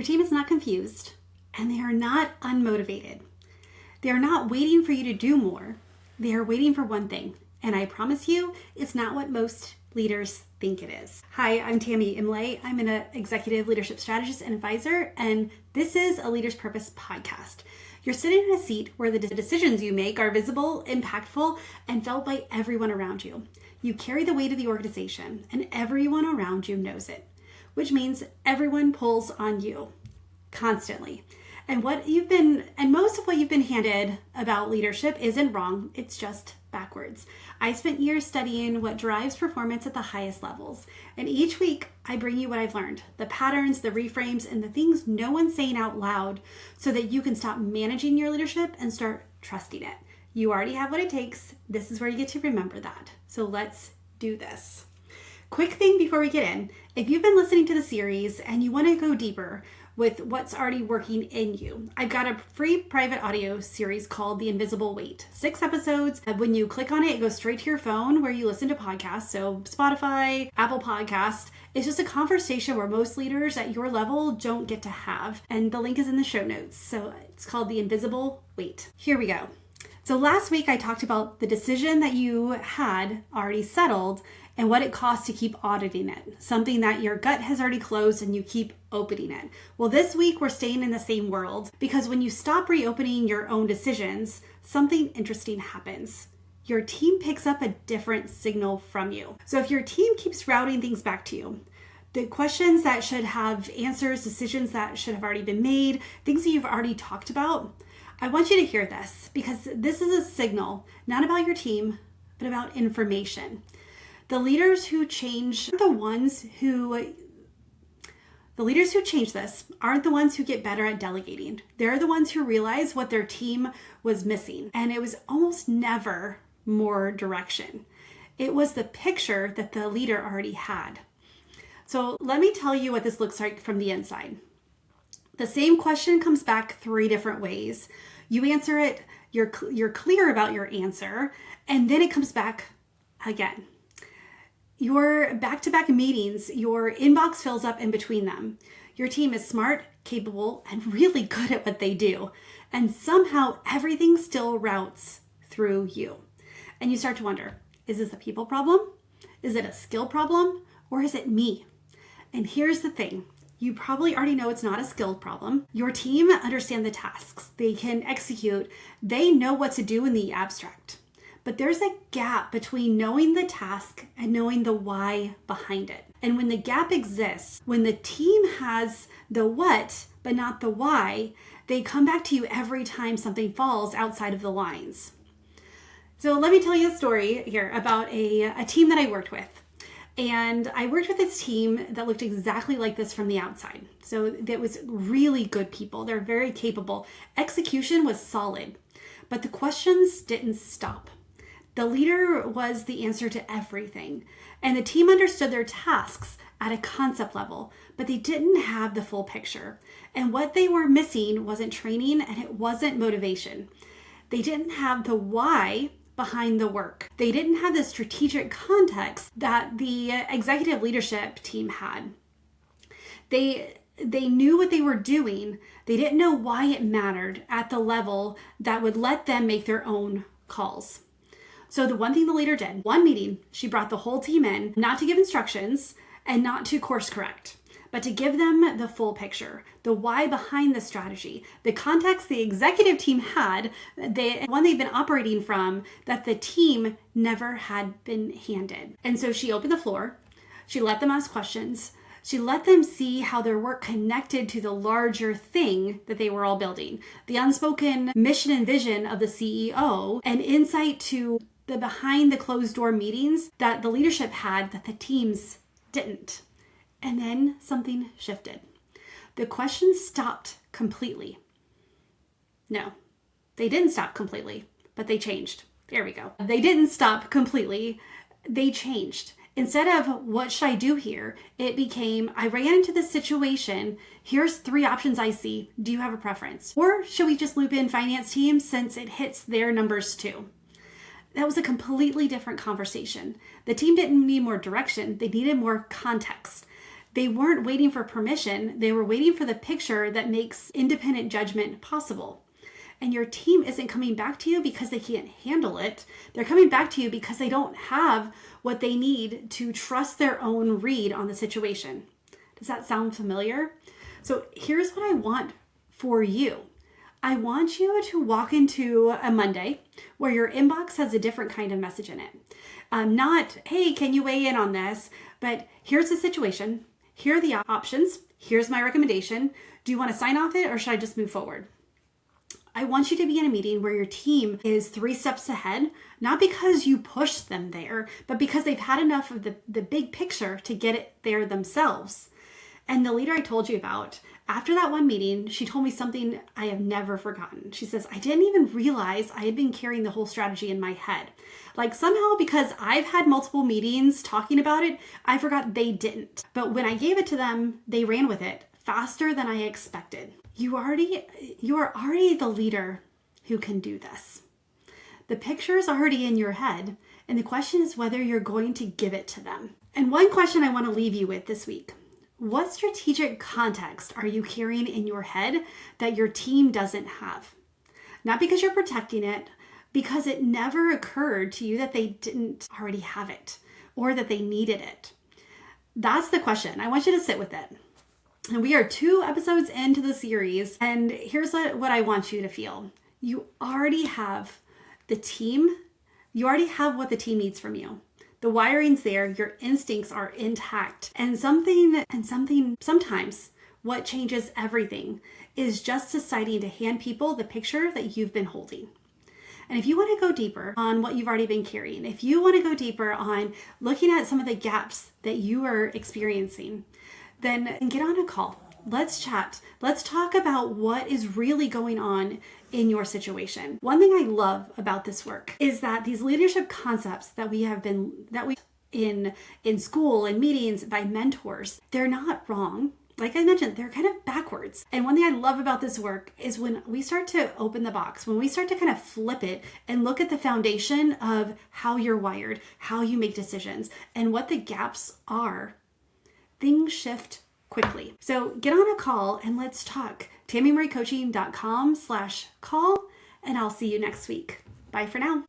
Your team is not confused and they are not unmotivated. They are not waiting for you to do more. They are waiting for one thing. And I promise you, it's not what most leaders think it is. Hi, I'm Tammy Imlay. I'm an executive leadership strategist and advisor, and this is a Leader's Purpose podcast. You're sitting in a seat where the decisions you make are visible, impactful, and felt by everyone around you. You carry the weight of the organization, and everyone around you knows it, which means everyone pulls on you constantly. And most of what you've been handed about leadership isn't wrong. It's just backwards. I spent years studying what drives performance at the highest levels. And each week I bring you what I've learned, the patterns, the reframes, and the things no one's saying out loud so that you can stop managing your leadership and start trusting it. You already have what it takes. This is where you get to remember that. So let's do this. Quick thing before we get in, if you've been listening to the series and you want to go deeper with what's already working in you, I've got a free private audio series called The Invisible Weight. 6 episodes. When you click on it, it goes straight to your phone where you listen to podcasts. So Spotify, Apple Podcasts. It's just a conversation where most leaders at your level don't get to have. And the link is in the show notes. So it's called The Invisible Weight. Here we go. So last week I talked about the decision that you had already settled and what it costs to keep auditing it, something that your gut has already closed and you keep opening it. Well, this week we're staying in the same world because when you stop reopening your own decisions, something interesting happens. Your team picks up a different signal from you. So if your team keeps routing things back to you, the questions that should have answers, decisions that should have already been made, things that you've already talked about, I want you to hear this because this is a signal, not about your team, but about information. The leaders who change this aren't the ones who get better at delegating. They're the ones who realize what their team was missing. And it was almost never more direction. It was the picture that the leader already had. So let me tell you what this looks like from the inside. The same question comes back 3 different ways. You answer it, you're clear about your answer, and then it comes back again. Your back-to-back meetings, your inbox fills up in between them. Your team is smart, capable, and really good at what they do. And somehow everything still routes through you. And you start to wonder, is this a people problem? Is it a skill problem? Or is it me? And here's the thing. You probably already know it's not a skill problem. Your team understand the tasks. They can execute. They know what to do in the abstract. But there's a gap between knowing the task and knowing the why behind it. And when the gap exists, when the team has the what, but not the why, they come back to you every time something falls outside of the lines. So let me tell you a story here about a team that I worked with. And I worked with this team that looked exactly like this from the outside. So that was really good people. They're very capable. Execution was solid, but the questions didn't stop. The leader was the answer to everything, and the team understood their tasks at a concept level, but they didn't have the full picture. And what they were missing wasn't training and it wasn't motivation. They didn't have the why behind the work. They didn't have the strategic context that the executive leadership team had. They knew what they were doing. They didn't know why it mattered at the level that would let them make their own calls. So the one thing the leader did, one meeting, she brought the whole team in, not to give instructions and not to course correct, but to give them the full picture, the why behind the strategy, the context the executive team had, the one they've been operating from that the team never had been handed. And so she opened the floor, she let them ask questions, she let them see how their work connected to the larger thing that they were all building, the unspoken mission and vision of the CEO, and insight to the behind the closed door meetings that the leadership had that the teams didn't. And then something shifted. The questions stopped completely. No, they didn't stop completely, but they changed. There we go. They didn't stop completely. They changed. Instead of what should I do here, it became, I ran into this situation. Here's 3 options I see. Do you have a preference? Or should we just loop in finance team since it hits their numbers too? That was a completely different conversation. The team didn't need more direction. They needed more context. They weren't waiting for permission. They were waiting for the picture that makes independent judgment possible. And your team isn't coming back to you because they can't handle it. They're coming back to you because they don't have what they need to trust their own read on the situation. Does that sound familiar? So here's what I want for you. I want you to walk into a Monday where your inbox has a different kind of message in it. Not, hey, can you weigh in on this? But here's the situation. Here are the options. Here's my recommendation. Do you want to sign off it or should I just move forward? I want you to be in a meeting where your team is 3 steps ahead, not because you pushed them there, but because they've had enough of the big picture to get it there themselves. And the leader I told you about, after that one meeting, she told me something I have never forgotten. She says, I didn't even realize I had been carrying the whole strategy in my head. Like somehow, because I've had multiple meetings talking about it, I forgot they didn't. But when I gave it to them, they ran with it faster than I expected. You are already the leader who can do this. The picture is already in your head, and the question is whether you're going to give it to them. And one question I want to leave you with this week. What strategic context are you carrying in your head that your team doesn't have? Not because you're protecting it, because it never occurred to you that they didn't already have it or that they needed it. That's the question. I want you to sit with it. And we are 2 episodes into the series, and here's what I want you to feel. You already have the team. You already have what the team needs from you. The wiring's there, your instincts are intact. And sometimes what changes everything is just deciding to hand people the picture that you've been holding. And if you want to go deeper on what you've already been carrying, if you want to go deeper on looking at some of the gaps that you are experiencing, then get on a call. Let's chat. Let's talk about what is really going on in your situation. One thing I love about this work is that these leadership concepts that we in school and meetings by mentors, they're not wrong. Like I mentioned, they're kind of backwards. And one thing I love about this work is when we start to open the box, when we start to kind of flip it and look at the foundation of how you're wired, how you make decisions, and what the gaps are, things shift quickly. So get on a call and let's talk. TammyMarieCoaching.com/call, and I'll see you next week. Bye for now.